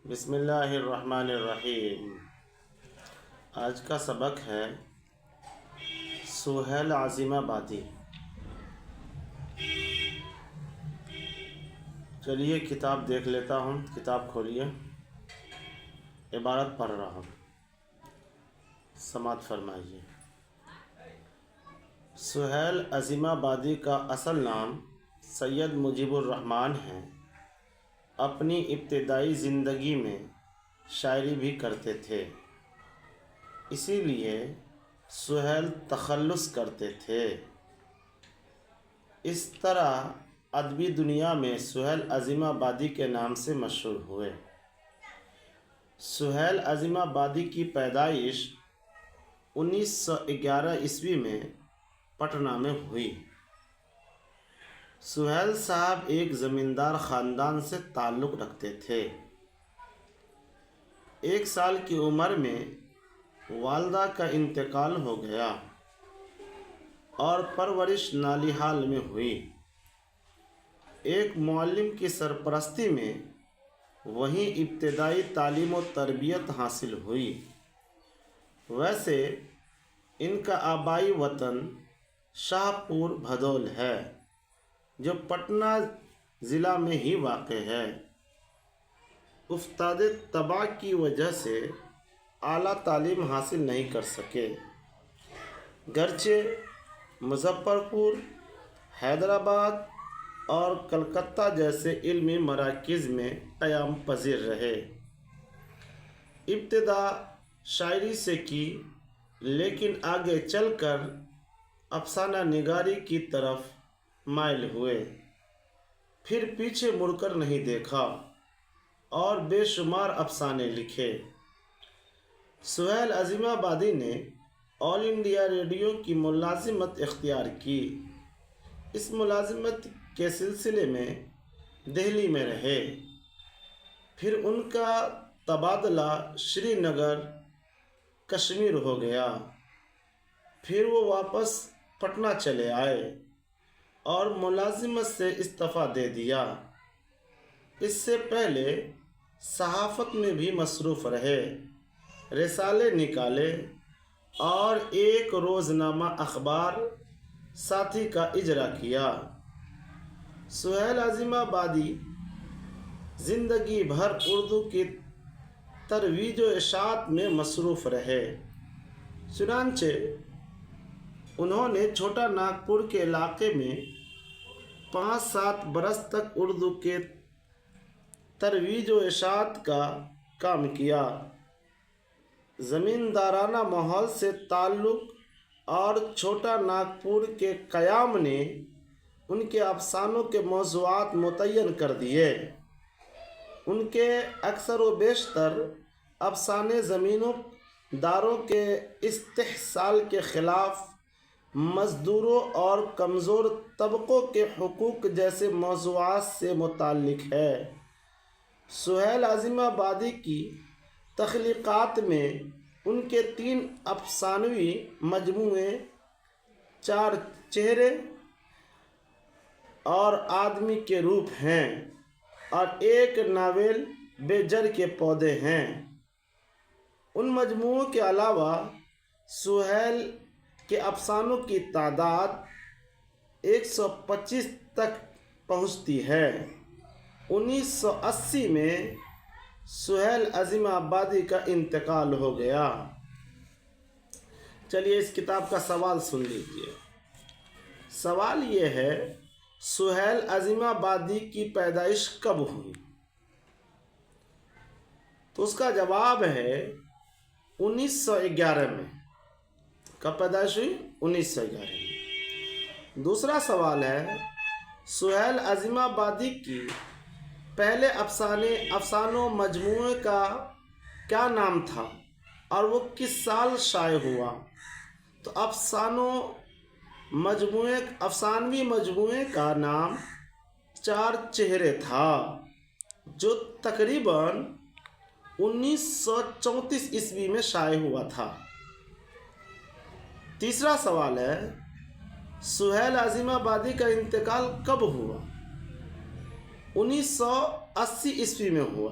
بسم اللہ الرحمن الرحیم۔ آج کا سبق ہے سہیل عظیم آبادی۔ چلیے کتاب دیکھ لیتا ہوں، کتاب کھولیے، عبارت پڑھ رہا ہوں، سماعت فرمائیے۔ سہیل عظیم آبادی کا اصل نام سید مجیب الرحمن ہے۔ اپنی ابتدائی زندگی میں شاعری بھی کرتے تھے، اسی لیے سہیل تخلص کرتے تھے۔ اس طرح ادبی دنیا میں سہیل عظیم آبادی کے نام سے مشہور ہوئے۔ سہیل عظیم آبادی کی پیدائش 1911 عیسوی میں پٹنہ میں ہوئی۔ سہیل صاحب ایک زمیندار خاندان سے تعلق رکھتے تھے۔ 1 سال کی عمر میں والدہ کا انتقال ہو گیا اور پرورش نالیحال میں ہوئی۔ ایک معلم کی سرپرستی میں وہیں ابتدائی تعلیم و تربیت حاصل ہوئی۔ ویسے ان کا آبائی وطن شاہپور بھدول ہے، جو پٹنہ ضلع میں ہی واقع ہے۔ افتادِ طبع کی وجہ سے اعلیٰ تعلیم حاصل نہیں کر سکے، گرچہ مظفرپور، حیدرآباد اور کلکتہ جیسے علمی مراکز میں قیام پذیر رہے۔ ابتدا شاعری سے کی، لیکن آگے چل کر افسانہ نگاری کی طرف مائل ہوئے، پھر پیچھے مڑ کر نہیں دیکھا اور بے شمار افسانے لکھے۔ سہیل عظیم آبادی نے آل انڈیا ریڈیو کی ملازمت اختیار کی۔ اس ملازمت کے سلسلے میں دہلی میں رہے، پھر ان کا تبادلہ سری نگر، کشمیر ہو گیا، پھر وہ واپس پٹنہ چلے آئے اور ملازمت سے استعفیٰ دے دیا۔ اس سے پہلے صحافت میں بھی مصروف رہے، رسالے نکالے اور ایک روزنامہ اخبار ساتھی کا اجرا کیا۔ سہیل عظیم آبادی زندگی بھر اردو کی ترویج و اشاعت میں مصروف رہے۔ چنانچہ انہوں نے چھوٹا ناگپور کے علاقے میں 5-7 برس تک اردو کے ترویج و اشاعت کا کام کیا۔ زمیندارانہ ماحول سے تعلق اور چھوٹا ناگپور کے قیام نے ان کے افسانوں کے موضوعات متعین کر دیے۔ ان کے اکثر و بیشتر افسانے زمینداروں کے استحصال کے خلاف، مزدوروں اور کمزور طبقوں کے حقوق جیسے موضوعات سے متعلق ہے۔ سہیل عظیم آبادی کی تخلیقات میں ان کے 3 افسانوی مجموعے 4 چہرے اور آدمی کے روپ ہیں اور ایک ناول بے جڑ کے پودے ہیں۔ ان مجموعوں کے علاوہ سہیل کے افسانوں کی تعداد 125 تک پہنچتی ہے۔ 1980 میں سہیل عظیم آبادی کا انتقال ہو گیا۔ چلیے اس کتاب کا سوال سن لیجیے۔ سوال یہ ہے، سہیل عظیم آبادی کی پیدائش کب ہوئی؟ تو اس کا جواب ہے 1911 میں۔ کب پیدائش ہوئی؟ 1911 میں۔ دوسرا سوال ہے، سہیل عظیم آبادی کی پہلے افسانوں مجموعے کا کیا نام تھا اور وہ کس سال شائع ہوا؟ تو افسانوی مجموعے کا نام 4 چہرے تھا، جو تقریباً 1934 عیسوی میں شائع ہوا تھا۔ تیسرا سوال ہے، سہیل عظیم آبادی کا انتقال کب ہوا؟ 1980 عیسوی میں ہوا۔